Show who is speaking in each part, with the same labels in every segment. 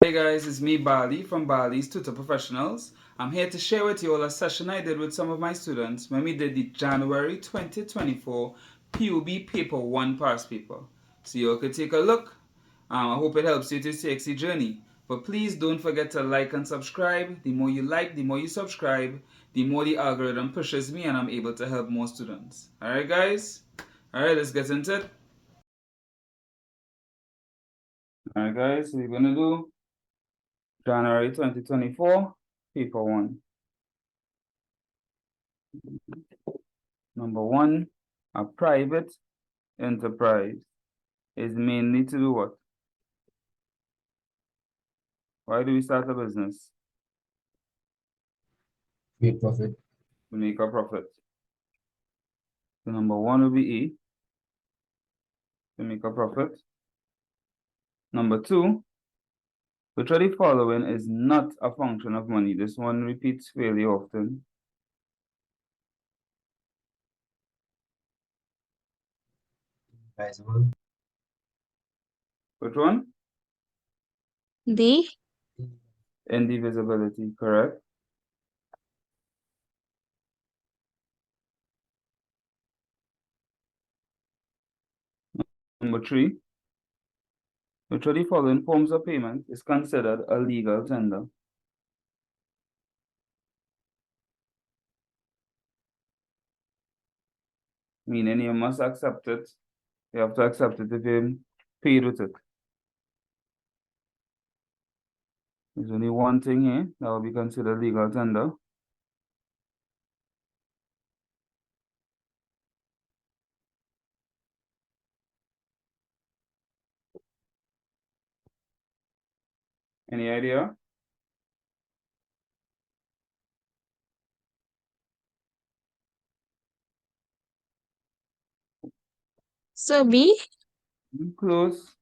Speaker 1: Hey guys, it's me Bally from Bally's Tutor Professionals. I'm here to share with you all a session I did with some of my students when we did the January 2024 PUB Paper 1 past paper. So you all could take a look. I hope it helps you to take the journey. But please don't forget to like and subscribe. The more you like, the more you subscribe, the more the algorithm pushes me and I'm able to help more students. Alright guys? Alright, let's get into it. Alright guys, so we're going to do January 2024, paper 1. Number 1, a private enterprise is mainly to do what? Why do we start a business?
Speaker 2: Make profit.
Speaker 1: To make a profit. So number 1 will be E, to make a profit. Number 2, which of the following is not a function of money? This one repeats fairly often.
Speaker 2: Advisable.
Speaker 1: Which one?
Speaker 3: D.
Speaker 1: Indivisibility, correct. Number 3, which of the following forms of payment is considered a legal tender? Meaning you must accept it. You have to accept it if you paid with it. There's only one thing here that will be considered legal tender. Any idea?
Speaker 3: So B.
Speaker 1: Close.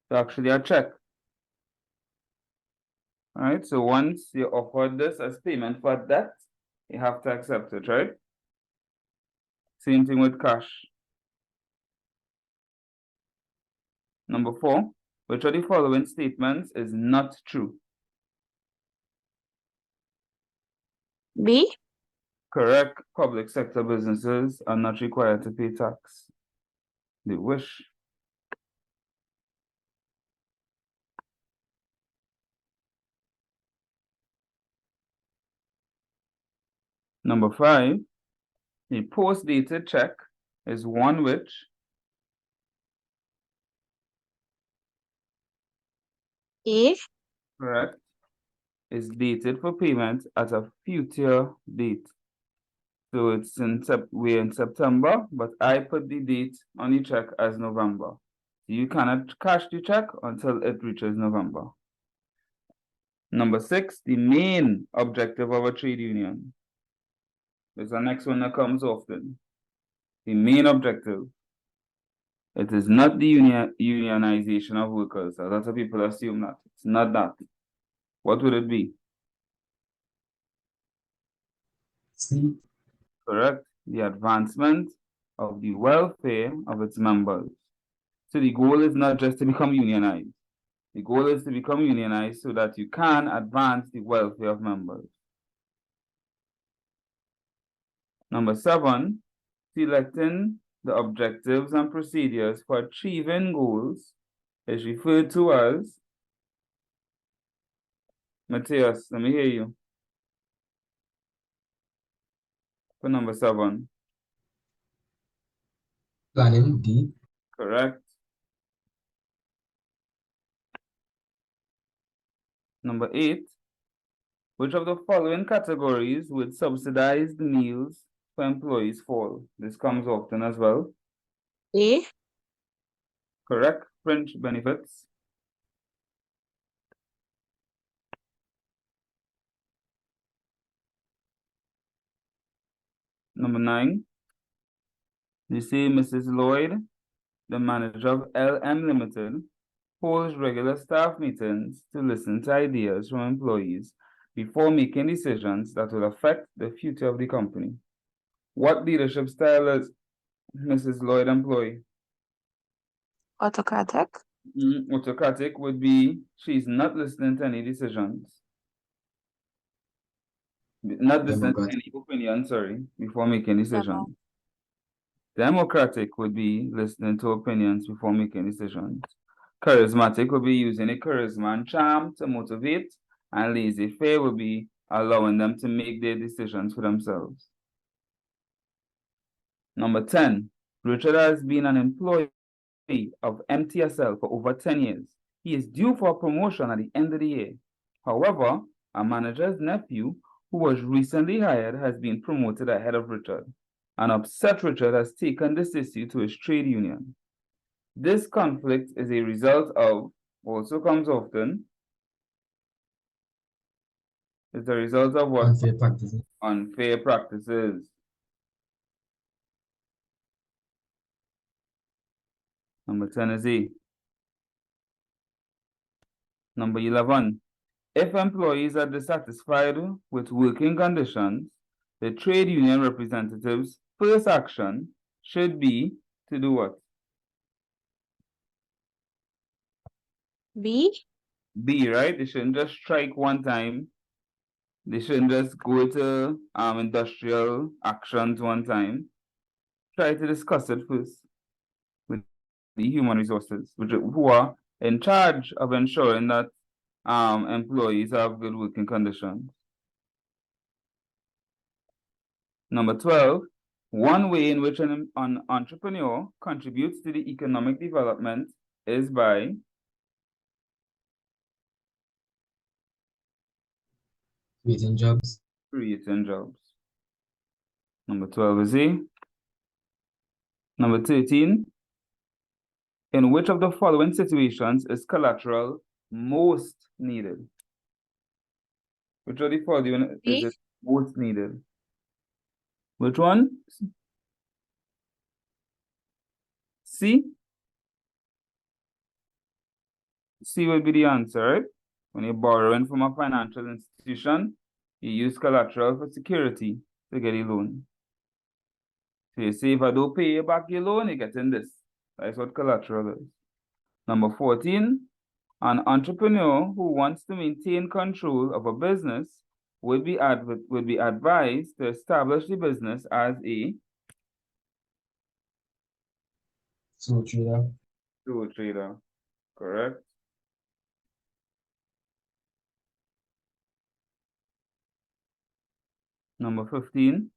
Speaker 1: It's actually a check. All right, so once you offered this as payment for debt, you have to accept it, right? Same thing with cash. Number 4, which of the following statements is not true?
Speaker 3: B.
Speaker 1: Correct. Public sector businesses are not required to pay tax. They wish. Number 5, a post-dated check is one which
Speaker 3: A.
Speaker 1: correct, is dated for payment at a future date. So it's we're in September, but I put the date on the check as November. You cannot cash the check until it reaches November. Number 6, the main objective of a trade union. There's the next one that comes often. The main objective. It is not the unionization of workers. A lot of people assume that. It's not that. What would it be?
Speaker 2: C.
Speaker 1: Correct. The advancement of the welfare of its members. So the goal is not just to become unionized. The goal is to become unionized so that you can advance the welfare of members. Number 7, selecting the objectives and procedures for achieving goals is referred to as, Matthias, let me hear you. For number 7.
Speaker 2: Planning. D.
Speaker 1: Correct. Number 8, which of the following categories would subsidized meals for employees fall? This comes often as well.
Speaker 3: A.
Speaker 1: Correct. Fringe benefits. Number 9, you see Mrs. Lloyd, the manager of LM Limited, holds regular staff meetings to listen to ideas from employees before making decisions that will affect the future of the company. What leadership style does Mrs. Lloyd employ?
Speaker 3: Autocratic.
Speaker 1: Autocratic would be she's not listening to any decisions. Not listening to
Speaker 2: Democratic.
Speaker 1: any opinion, sorry, before making decisions. Democratic would be listening to opinions before making decisions. Charismatic would be using a charisma and charm to motivate, and laissez-faire would be allowing them to make their decisions for themselves. Number 10, Richard has been an employee of MTSL for over 10 years. He is due for a promotion at the end of the year. However, a manager's nephew, who was recently hired, has been promoted ahead of Richard. An upset Richard has taken this issue to his trade union. This conflict is a result of, also comes often, is the result of what?
Speaker 2: Unfair practices.
Speaker 1: Unfair practices. Number 10 is A. Number 11. If employees are dissatisfied with working conditions, the trade union representative's first action should be to do what?
Speaker 3: B.
Speaker 1: B, right? They shouldn't just strike one time. They shouldn't just go to industrial actions one time. Try to discuss it first with the human resources, who are in charge of ensuring that employees have good working conditions. Number 12, one way in which an entrepreneur contributes to the economic development is by
Speaker 2: Creating jobs.
Speaker 1: creating jobs. Number 12 is A. Number 13, in which of the following situations is collateral most needed? Which of the following is it most needed? Which one? C? C will be the answer, right? When you're borrowing from a financial institution, you use collateral for security to get a loan. So you say, if I don't pay you back your loan, you're getting this. That's what collateral is. Number 14, an entrepreneur who wants to maintain control of a business would be advised to establish the business as a
Speaker 2: Sole trader.
Speaker 1: sole trader. Correct? Number 15,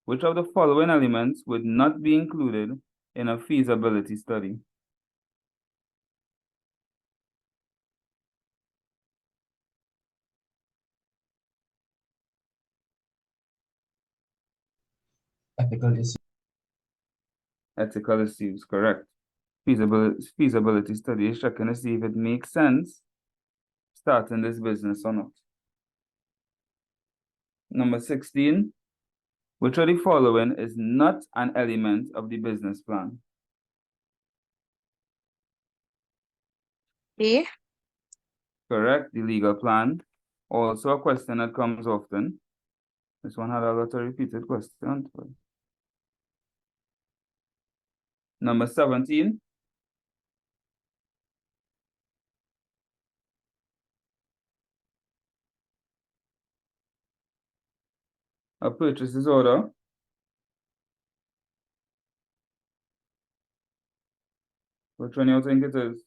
Speaker 1: which of the following elements would not be included in a feasibility study?
Speaker 2: Ethical issues.
Speaker 1: Ethical issues, correct. Feasibility study is checking to see if it makes sense starting this business or not. Number 16, which of the following is not an element of the business plan?
Speaker 3: A.
Speaker 1: Correct, the legal plan. Also a question that comes often. This one had a lot of repeated questions. Number 17, a purchases order. Which one you think it is?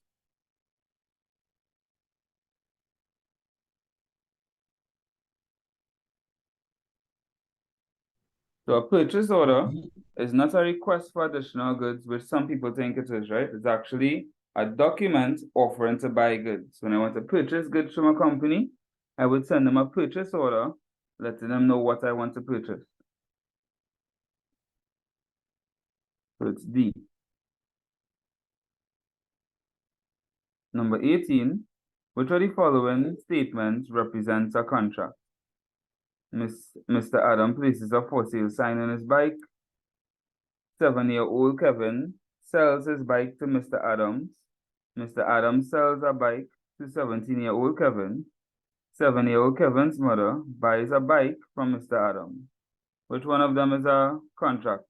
Speaker 1: So a purchase order is not a request for additional goods, which some people think it is, right? It's actually a document offering to buy goods. When I want to purchase goods from a company, I would send them a purchase order, letting them know what I want to purchase. So it's D. Number 18, which of the following statements represents a contract? Mr. Adam places a for sale sign on his bike. 7-year-old Kevin sells his bike to Mr. Adams. Mr. Adams sells a bike to 17-year-old Kevin. 7-year-old Kevin's mother buys a bike from Mr. Adams. Which one of them is a contract?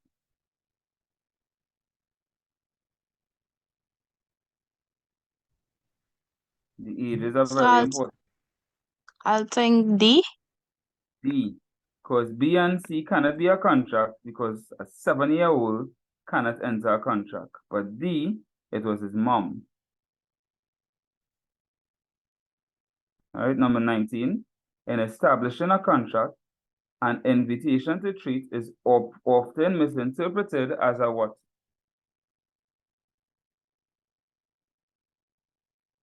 Speaker 1: The ages are
Speaker 3: So
Speaker 1: very important.
Speaker 3: I'll think D.
Speaker 1: D, because B and C cannot be a contract because a 7-year-old cannot enter a contract. But D, it was his mom. All right, number 19. In establishing a contract, an invitation to treat is often misinterpreted as a what?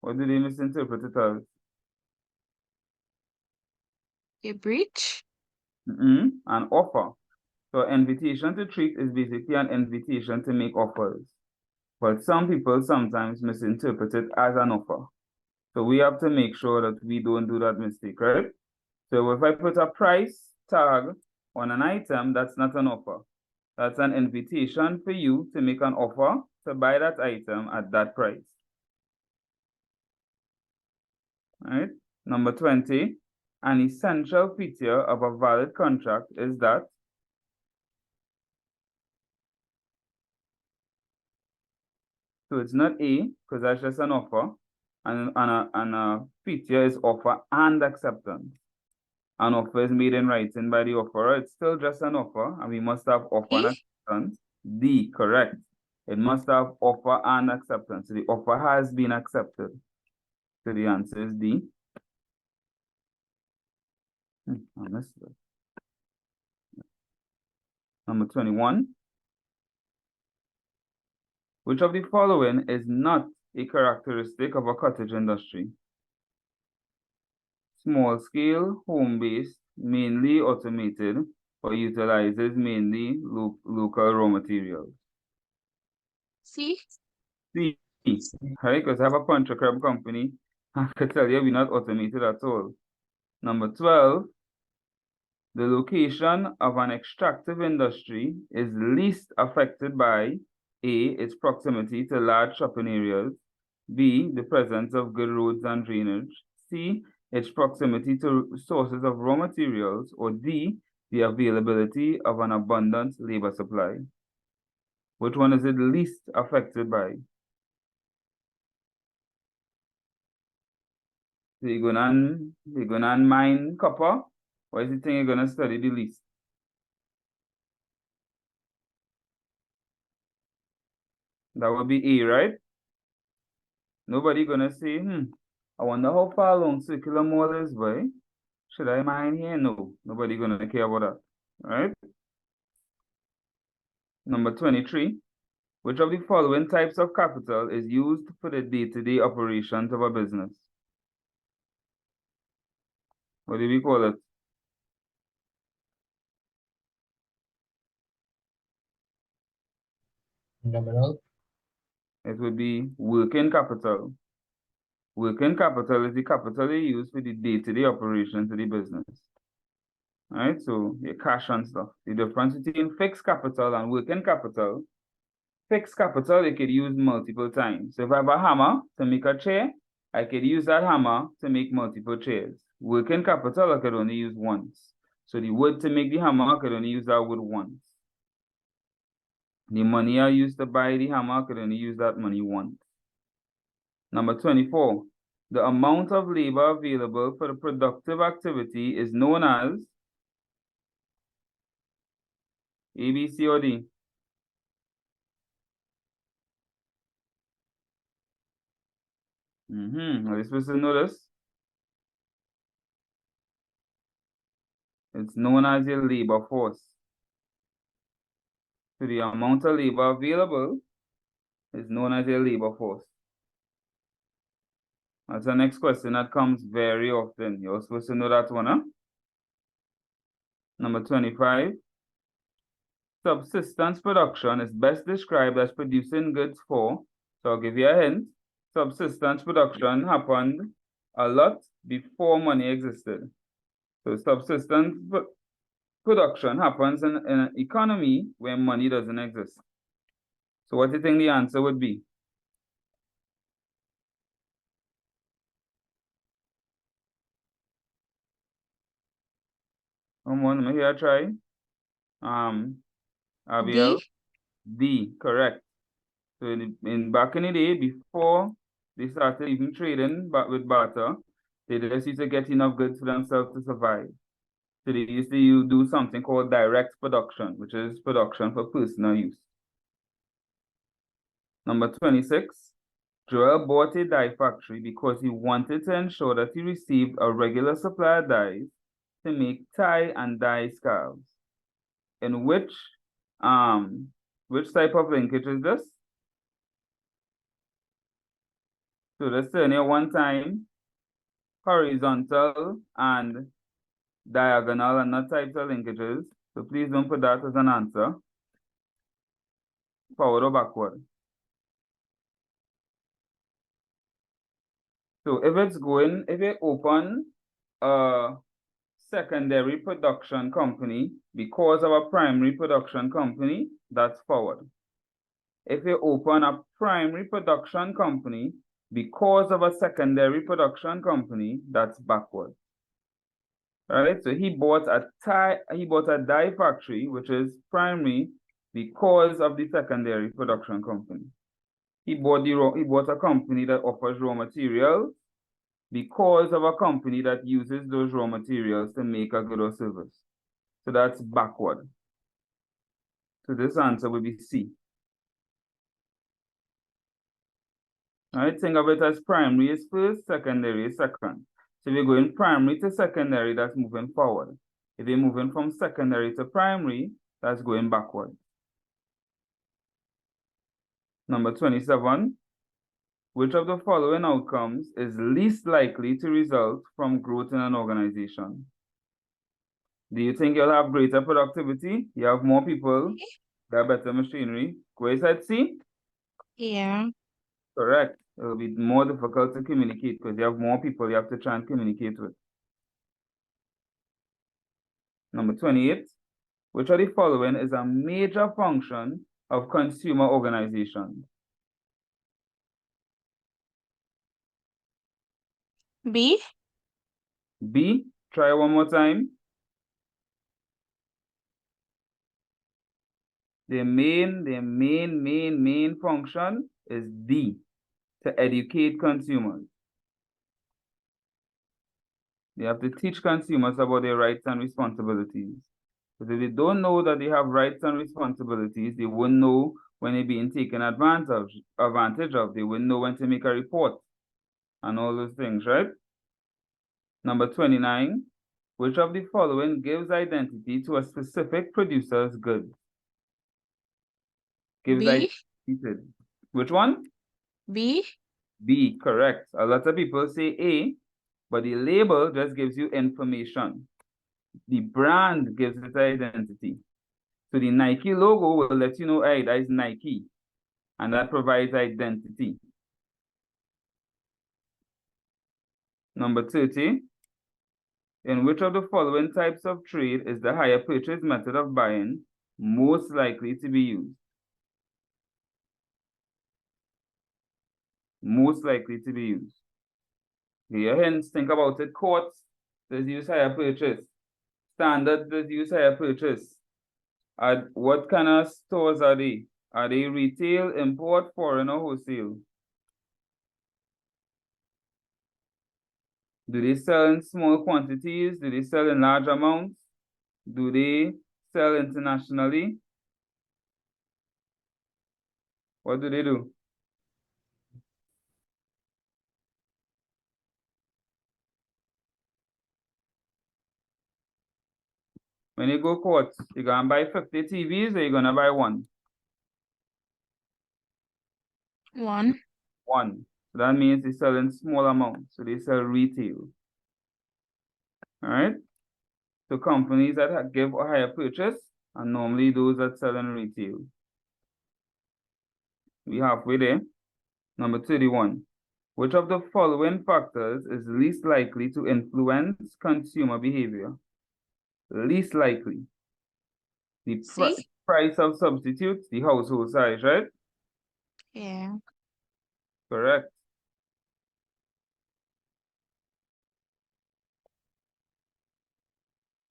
Speaker 1: What do they misinterpret it as?
Speaker 3: A breach.
Speaker 1: An offer. So invitation to treat is basically an invitation to make offers. But some people sometimes misinterpret it as an offer. So we have to make sure that we don't do that mistake, right? So if I put a price tag on an item, that's not an offer. That's an invitation for you to make an offer to buy that item at that price. All right? Number 20, an essential feature of a valid contract is that so it's not A, because that's just an offer, and a feature is offer and acceptance. An offer is made in writing by the offerer. It's still just an offer, and we must have offer and acceptance. D, correct. It must have offer and acceptance. So the offer has been accepted. So the answer is D. I missed that. Number 21. Which of the following is not a characteristic of a cottage industry? Small scale, home-based, mainly automated, or utilizes mainly local raw materials.
Speaker 3: C.
Speaker 1: C, right? Because I have a country crab company. I can tell you we're not automated at all. Number 12, the location of an extractive industry is least affected by A, its proximity to large shopping areas, B, the presence of good roads and drainage, C, its proximity to sources of raw materials, or D, the availability of an abundant labor supply. Which one is it least affected by? So you're gonna mine copper? What is the thing you're gonna study the least? That would be A, right? Nobody gonna say, I wonder how far along circular mall is, boy. Should I mine here? No, nobody gonna care about that, right? Number 23, which of the following types of capital is used for the day-to-day operations of a business? What do we call it?
Speaker 2: Nominal.
Speaker 1: It would be working capital. Working capital is the capital you use for the day-to-day operations of the business. Right? So your cash and stuff. The difference between fixed capital and working capital, fixed capital you could use multiple times. So if I have a hammer to make a chair, I could use that hammer to make multiple chairs. Working capital I could only use once. So the wood to make the hammer, I could only use that wood once. The money I used to buy the hammer, I could only use that money once. Number 24, the amount of labor available for the productive activity is known as A, B, C, or D. Are you supposed to know this? It's known as your labor force. So the amount of labor available is known as your labor force. That's the next question that comes very often. You're supposed to know that one, huh? Number 25. Subsistence production is best described as producing goods for, so I'll give you a hint. Subsistence production happened a lot before money existed. So subsistence production happens in an economy where money doesn't exist. So what do you think the answer would be? Come on, let me hear a try. Abiel,
Speaker 3: D.
Speaker 1: D, correct. So in back in the day, before they started even trading but with barter. They just used to get enough goods for themselves to survive. So they used to do something called direct production, which is production for personal use. Number 26, Joel bought a dye factory because he wanted to ensure that he received a regular supply of dyes to make tie and dye scarves. In which type of linkage is this? So let's turn here one time, horizontal and diagonal and not types of linkages. So please don't put that as an answer. Forward or backward. So if you open a secondary production company because of a primary production company, that's forward. If you open a primary production company because of a secondary production company, that's backward. All right, so he bought a dye factory, which is primary, because of the secondary production company. He bought a company that offers raw materials because of a company that uses those raw materials to make a good or service. So that's backward. So this answer will be C. All right, think of it as primary is first, secondary is second. So if you're going primary to secondary, that's moving forward. If you're moving from secondary to primary, that's going backward. Number 27, which of the following outcomes is least likely to result from growth in an organization? Do you think you'll have greater productivity? You have more people, you have better machinery. Where is that C?
Speaker 3: Yeah.
Speaker 1: Correct. It will be more difficult to communicate because you have more people you have to try and communicate with. Number 28, which of the following is a major function of consumer organizations?
Speaker 3: B.
Speaker 1: B, try one more time. The main function is D, to educate consumers. They have to teach consumers about their rights and responsibilities. Because if they don't know that they have rights and responsibilities, they wouldn't know when they're being taken advantage of. They wouldn't know when to make a report and all those things, right? Number 29, which of the following gives identity to a specific producer's goods? Gives
Speaker 3: B.
Speaker 1: identity. Which one?
Speaker 3: B.
Speaker 1: B, correct. A lot of people say A, but the label just gives you information. The brand gives it identity. So the Nike logo will let you know, hey, that is Nike. And that provides identity. Number 30, in which of the following types of trade is the hire purchase method of buying most likely to be used? Most likely to be used. Here, hence, think about it. Courts, there's use hire purchase. Standard, there's use hire purchase. What kind of stores are they? Are they retail, import, foreign, or wholesale? Do they sell in small quantities? Do they sell in large amounts? Do they sell internationally? What do they do? When you go court, you're gonna buy 50 TVs or you're gonna buy one?
Speaker 3: One.
Speaker 1: One. So that means they sell in small amounts. So they sell retail. All right. So companies that give a higher purchase are normally those that sell in retail. We halfway there. Number 31. Which of the following factors is least likely to influence consumer behavior? Least likely. The
Speaker 3: C.
Speaker 1: price of substitutes, the household size, right?
Speaker 3: Yeah.
Speaker 1: Correct.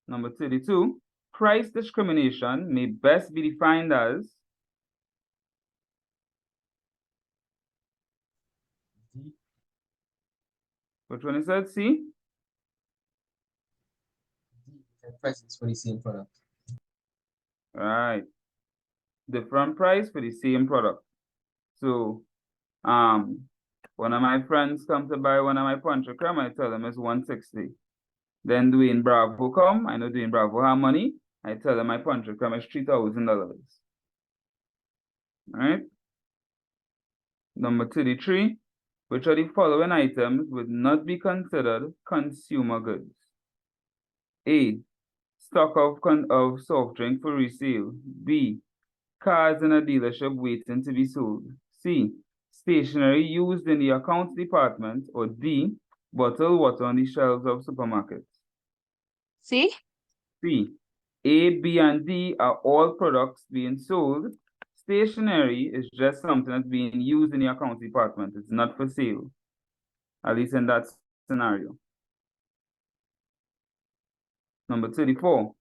Speaker 1: Number 32, price discrimination may best be defined as Which one is that? C?
Speaker 2: Different prices for the same product.
Speaker 1: Right. Different price for the same product. So, one of my friends come to buy one of my puncher creme, I tell them it's 160. Then Dwayne Bravo come, I know Dwayne Bravo have money, I tell them my puncher creme is $3,000. Right? Number 33, which of the following items would not be considered consumer goods? A, stock of soft drink for resale. B, cars in a dealership waiting to be sold. C, stationery used in the accounts department. Or D, bottled water on the shelves of supermarkets.
Speaker 3: C.
Speaker 1: C, A, B, and D are all products being sold. Stationery is just something that's being used in the accounts department. It's not for sale, at least in that scenario. Number 34.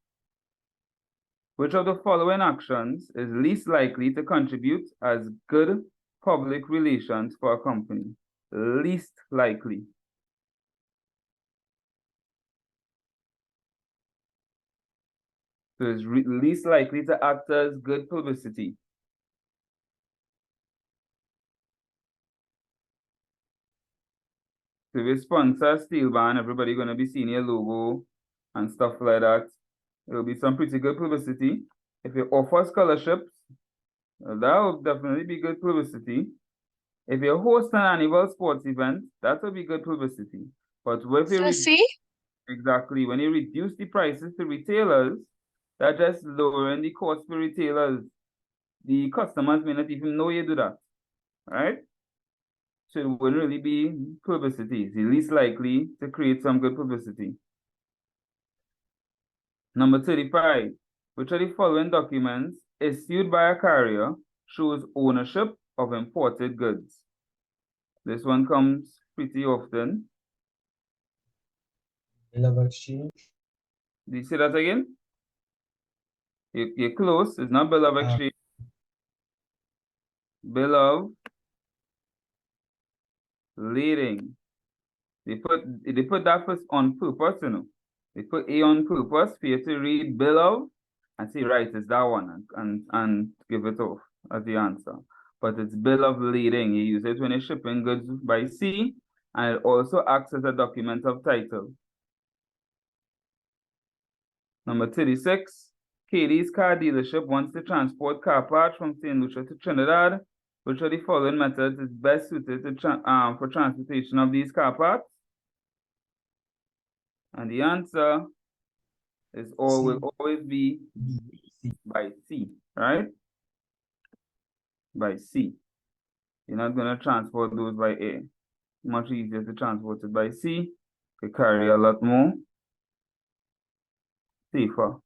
Speaker 1: Which of the following actions is least likely to contribute as good public relations for a company? Least likely. So it's least likely to act as good publicity. So if you sponsor Steel Band, everybody gonna be seeing your logo and stuff like that. It'll be some pretty good publicity. If you offer scholarships, that will definitely be good publicity. If you host an annual sports event, that will be good publicity. But if
Speaker 3: So
Speaker 1: you
Speaker 3: C.
Speaker 1: exactly when you reduce the prices to retailers, that just lowering the cost for retailers. The customers may not even know you do that, right? So it wouldn't really be publicity. It's least likely to create some good publicity. Number 35, which of the following documents issued by a carrier shows ownership of imported goods? This one comes pretty often.
Speaker 2: Bill of exchange.
Speaker 1: Do you see that again? You're close. It's not bill of exchange. Bill of lading. They put that first on purpose, you know. They put A on purpose for you to read bill of and say, right, it's that one and give it off as the answer. But it's bill of lading. You use it when you're shipping goods by sea, and it also acts as a document of title. Number 36, Katie's car dealership wants to transport car parts from St. Lucia to Trinidad. Which of the following methods is best suited to for transportation of these car parts? And the answer is will always be by sea, right? By sea. You're not going to transport those by air. Much easier to transport it by sea. You carry a lot more. Safer.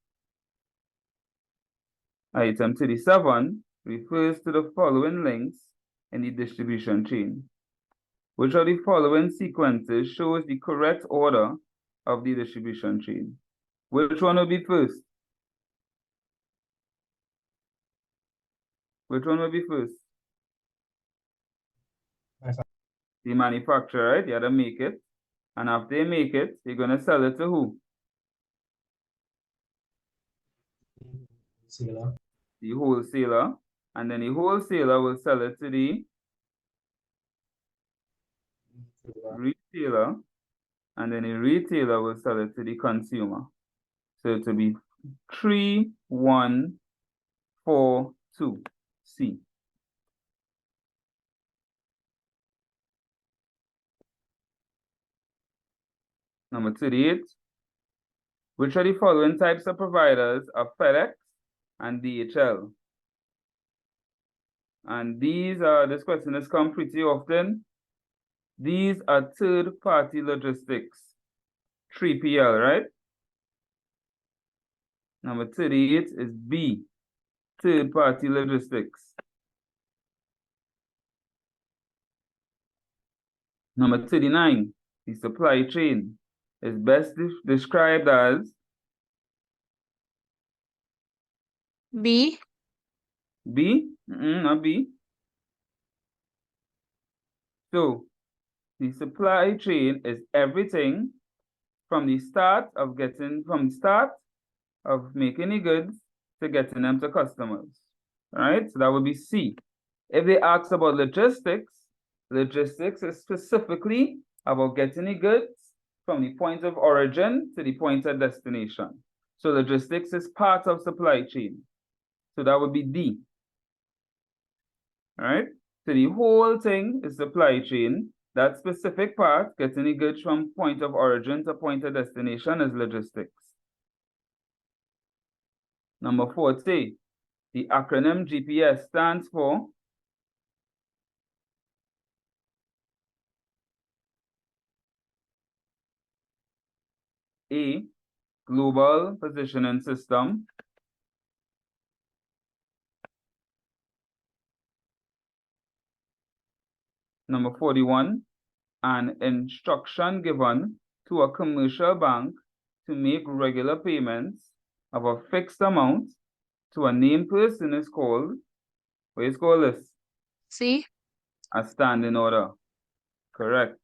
Speaker 1: Item 37 refers to the following links in the distribution chain. Which of the following sequences shows the correct order of the distribution chain? Which one will be first? Which one will be first? The manufacturer, right? You gotta make it. And after you make it, you're gonna sell it to who?
Speaker 2: Wholesaler.
Speaker 1: The wholesaler. And then the wholesaler will sell it to the retailer. And then the retailer will sell it to the consumer. So it will be 3, 1, 4, 2. C. Number 38. Which are the following types of providers of FedEx and DHL? And this question has come pretty often. These are third-party logistics, 3PL, right? Number 38 is B, third-party logistics. Number 39, the supply chain is best described as
Speaker 3: B.
Speaker 1: B, not B. So, The supply chain is everything from the start of making the goods to getting them to customers. Right? So that would be C. If they ask about logistics, logistics is specifically about getting the goods from the point of origin to the point of destination. So logistics is part of supply chain. So that would be D. All right? So the whole thing is supply chain. That specific part, getting the goods from point of origin to point of destination, is logistics. Number 40, the acronym GPS stands for A, Global Positioning System. Number 41, an instruction given to a commercial bank to make regular payments of a fixed amount to a named person is called, what is called this?
Speaker 3: C.
Speaker 1: A standing order. Correct.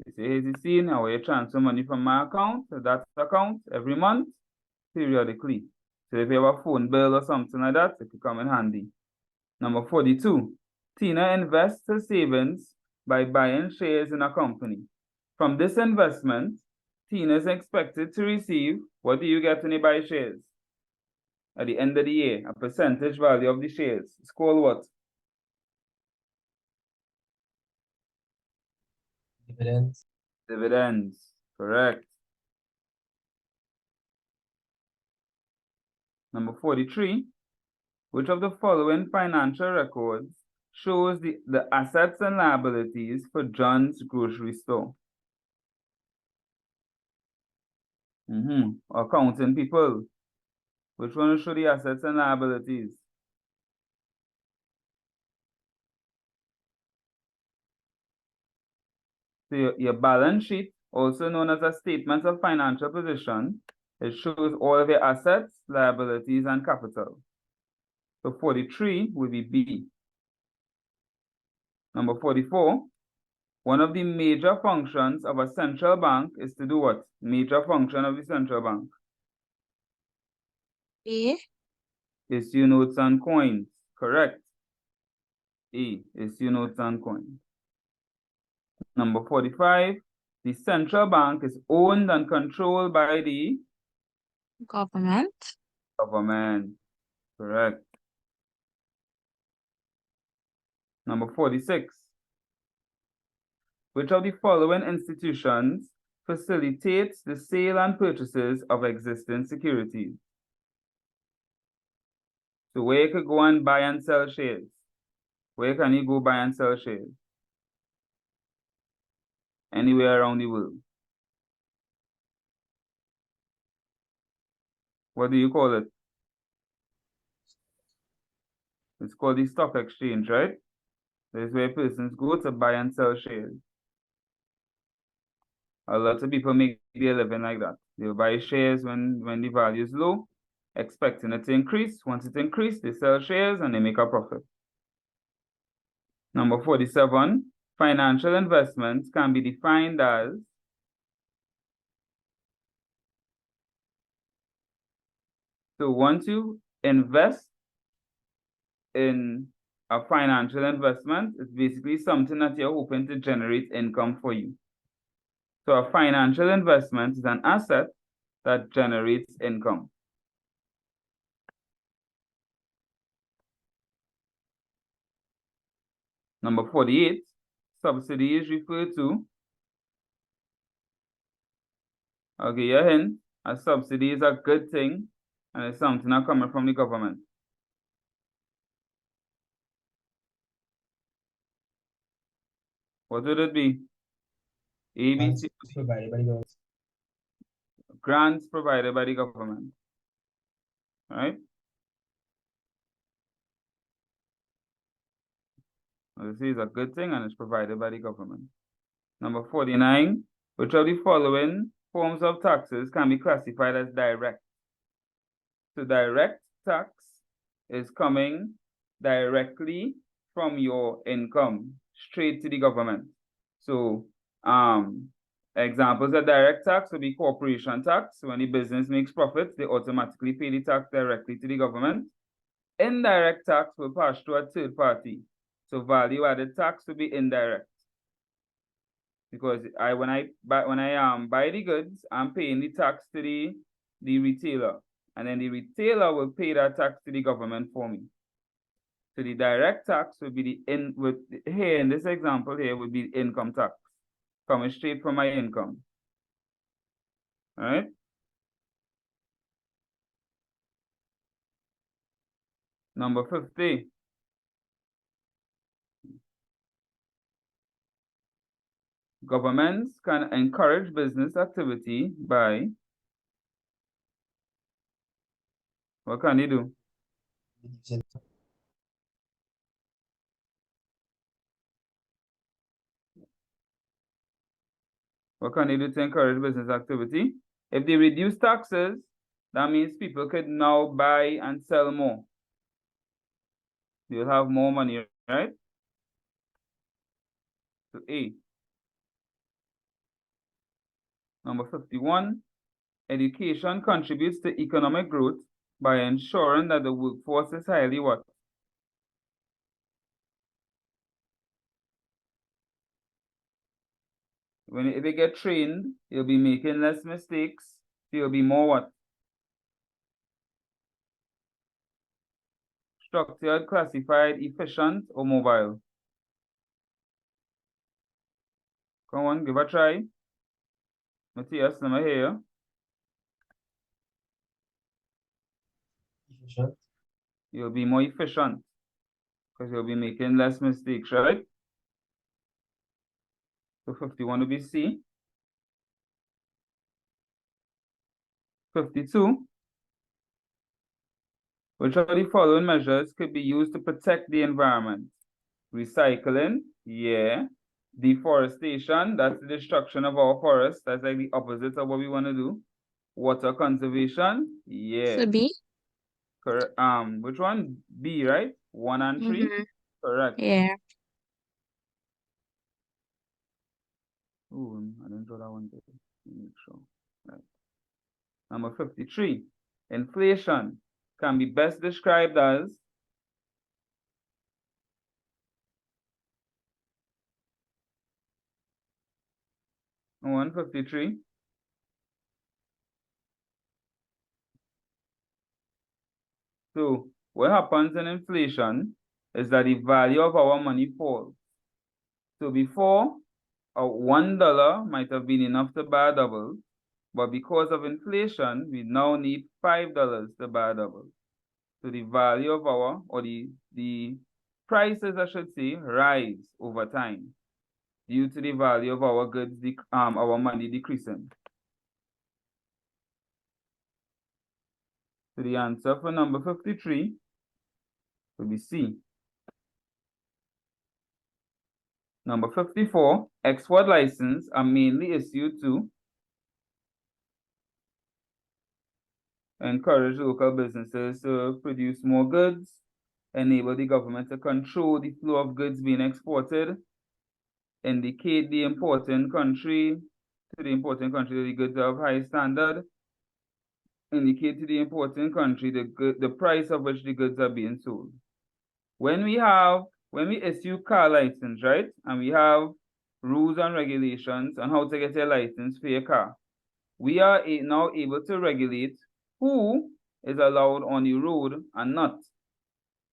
Speaker 1: You see, here's the scene how you transfer money from my account to that account every month, periodically. So if you have a phone bill or something like that, it could come in handy. Number 42, Tina invests her savings by buying shares in a company. From this investment, Tina is expected to receive, what do you get when you buy shares? At the end of the year, a percentage value of the shares. It's called what?
Speaker 2: Dividends.
Speaker 1: Dividends. Correct. Number 43, which of the following financial records shows the assets and liabilities for John's grocery store? Accounting people. Which one will show the assets and liabilities? So your balance sheet, also known as a statement of financial position, it shows all of your assets, liabilities, and capital. So 43 will be B. Number 44, one of the major functions of a central bank is to do what? Major function of the central bank.
Speaker 3: A.
Speaker 1: Issue notes and coins. Correct. A. Issue notes and coins. Number 45, the central bank is owned and controlled by the
Speaker 3: Government.
Speaker 1: government. Correct. Number 46, which of the following institutions facilitates the sale and purchases of existing securities? So where you could go and buy and sell shares? Where can you go buy and sell shares? Anywhere around the world. What do you call it? It's called the stock exchange, right? That's where persons go to buy and sell shares. A lot of people make their living like that. They'll buy shares when the value is low, expecting it to increase. Once it increases, they sell shares and they make a profit. Number 47, financial investments can be defined as so once you invest in a financial investment, it's basically something that you're hoping to generate income for you. So a financial investment is an asset that generates income. Number 48, subsidy is referred to. I'll give you a hint. A subsidy is a good thing and it's something that coming from the government. What would it be? A, B, C.
Speaker 2: Provided by the government.
Speaker 1: Grants provided by the government. Right? This is a good thing and it's provided by the government. Number 49, which of the following forms of taxes can be classified as direct? So direct tax is coming directly from your income straight to the government. So, examples of direct tax would be corporation tax. When the business makes profits, they automatically pay the tax directly to the government. Indirect tax will pass to a third party. So value-added tax will be indirect. Because when I buy the goods, I'm paying the tax to the retailer. And then the retailer will pay that tax to the government for me. So the direct tax would be here in this example here would be income tax, coming straight from my income. All right. Number 50. Governments can encourage business activity by, what can they do? What can they do to encourage business activity? If they reduce taxes, that means people could now buy and sell more. You'll have more money, right? So A. Number 51, education contributes to economic growth by ensuring that the workforce is highly what? If they get trained, you'll be making less mistakes, so you'll be more what? Structured, classified, efficient, or mobile? Come on, give a try. Matthias, let me hear you.
Speaker 2: Efficient.
Speaker 1: You'll be more efficient because you'll be making less mistakes, right? So 51 will be C. 52. Which of the following measures could be used to protect the environment? Recycling, yeah. Deforestation, that's the destruction of our forests. That's like the opposite of what we want to do. Water conservation, yeah.
Speaker 3: So B?
Speaker 1: Correct. Which one? B, right? 1 and 3? Correct.
Speaker 3: Yeah.
Speaker 1: Ooh, I didn't draw that one there. Make sure. Right. Number 53. Inflation can be best described as 153. So what happens in inflation is that the value of our money falls. So before, $1 might have been enough to buy a double, but because of inflation, we now need $5 to buy a double. So the value of the prices, I should say, rise over time due to the value of our goods, our money decreasing. So the answer for number 53 will be C. Number 54, export licenses are mainly issued to encourage local businesses to produce more goods, enable the government to control the flow of goods being exported, indicate the importing country that the goods are of high standard, indicate to the importing country the price of which the goods are being sold. When we issue car license, right, and we have rules and regulations on how to get a license for your car, we are now able to regulate who is allowed on the road and not,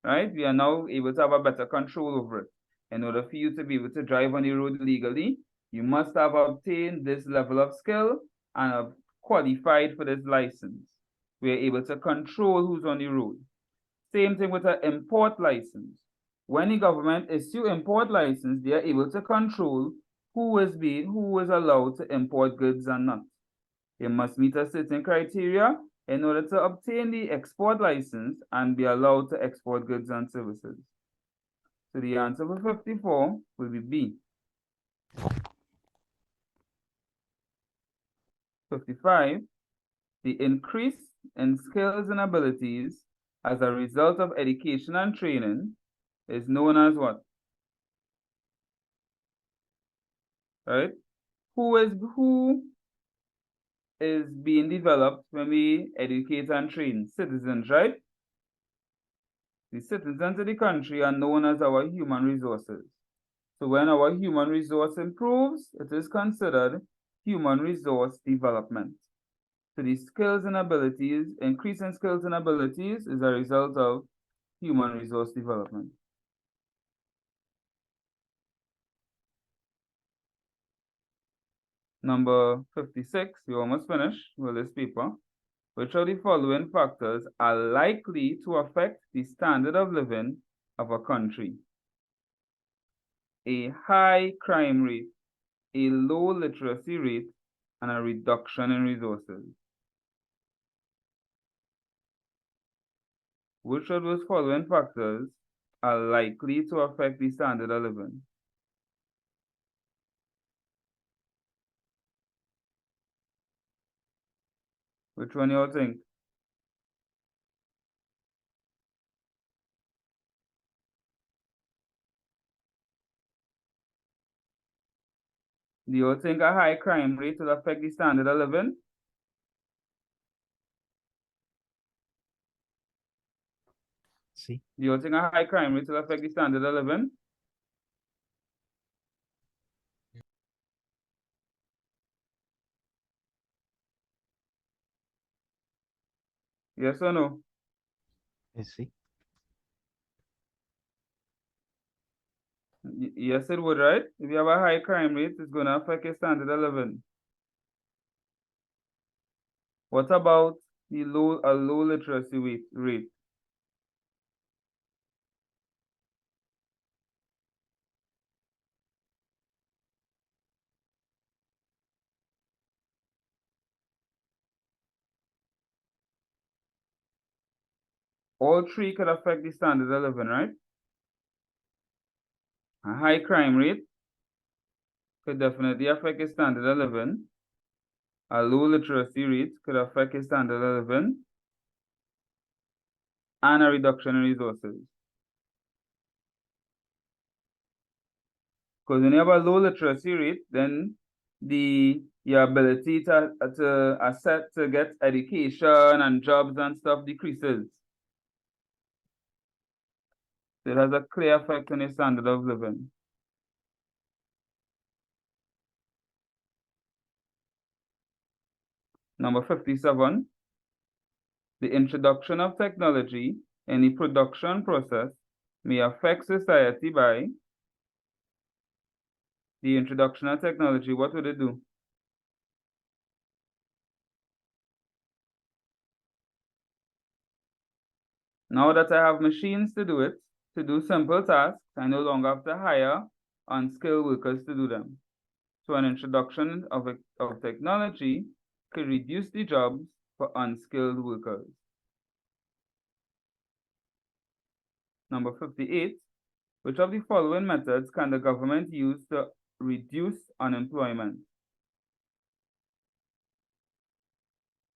Speaker 1: right? We are now able to have a better control over it. In order for you to be able to drive on the road legally, you must have obtained this level of skill and have qualified for this license. We are able to control who's on the road. Same thing with an import license. When the government issue import license, they are able to control who is allowed to import goods and not. They must meet a certain criteria in order to obtain the export license and be allowed to export goods and services. So the answer for 54 will be B. 55, the increase in skills and abilities as a result of education and training is known as what? right? Who is being developed when we educate and train? Citizens, right? The citizens of the country are known as our human resources. So when our human resource improves, it is considered human resource development. So the skills and abilities, increase in skills and abilities is a result of human resource development. Number 56, we almost finished with this paper. Which of the following factors are likely to affect the standard of living of a country? A high crime rate, a low literacy rate, and a reduction in resources. Which of those following factors are likely to affect the standard of living? Which one you all think? Do you all think a high crime rate will affect the standard of living?
Speaker 2: See.
Speaker 1: Do you all think a high crime rate will affect the standard of living? Yes or no?
Speaker 2: See.
Speaker 1: Yes, it would, right? If you have a high crime rate, it's going to affect your standard of living. What about a low literacy rate? All three could affect the standard of living, right? A high crime rate could definitely affect your standard of living. A low literacy rate could affect your standard of living. And a reduction in resources. Because when you have a low literacy rate, then your ability to get education and jobs and stuff decreases. So it has a clear effect on your standard of living. Number 57, the introduction of technology in the production process may affect society by the introduction of technology. What would it do? Now that I have machines to do it, to do simple tasks, I no longer have to hire unskilled workers to do them. So an introduction of technology could reduce the jobs for unskilled workers. Number 58, which of the following methods can the government use to reduce unemployment?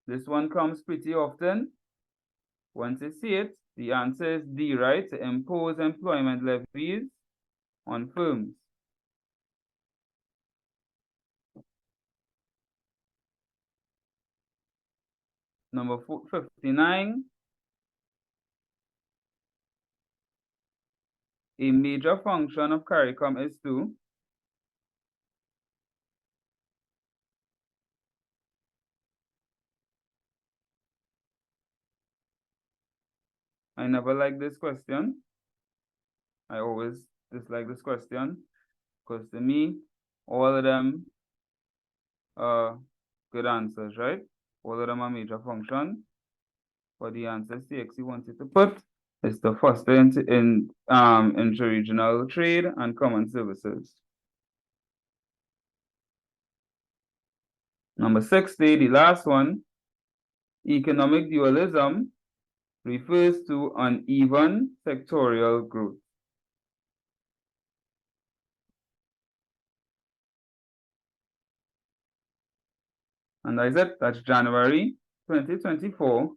Speaker 1: This one comes pretty often. Once you see it, the answer is D, right? To impose employment levies on firms. Number 59, a major function of CARICOM is to I never like this question. I always dislike this question because to me, all of them are good answers, right? All of them are major function. But the answer CXC wanted to put is to foster interregional trade and common services. Number 60, the last one, economic dualism refers to uneven sectorial growth. And that's it. That's January 2024,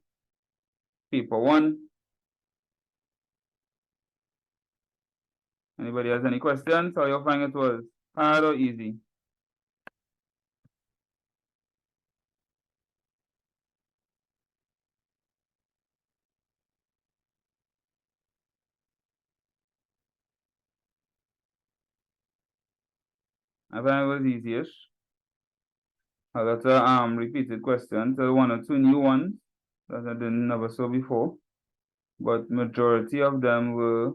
Speaker 1: paper 1. Anybody has any questions? How you find it was hard or easy? I find it was easiest. I got a repeated question, so 1 or 2 new ones that I didn't never saw before, but majority of them were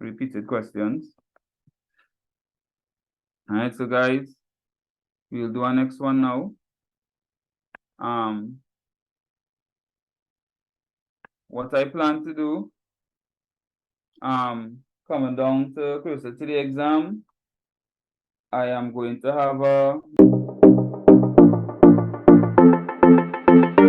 Speaker 1: repeated questions. All right, so guys, we'll do our next one now. What I plan to do, coming down to closer to the exam, I am going to have a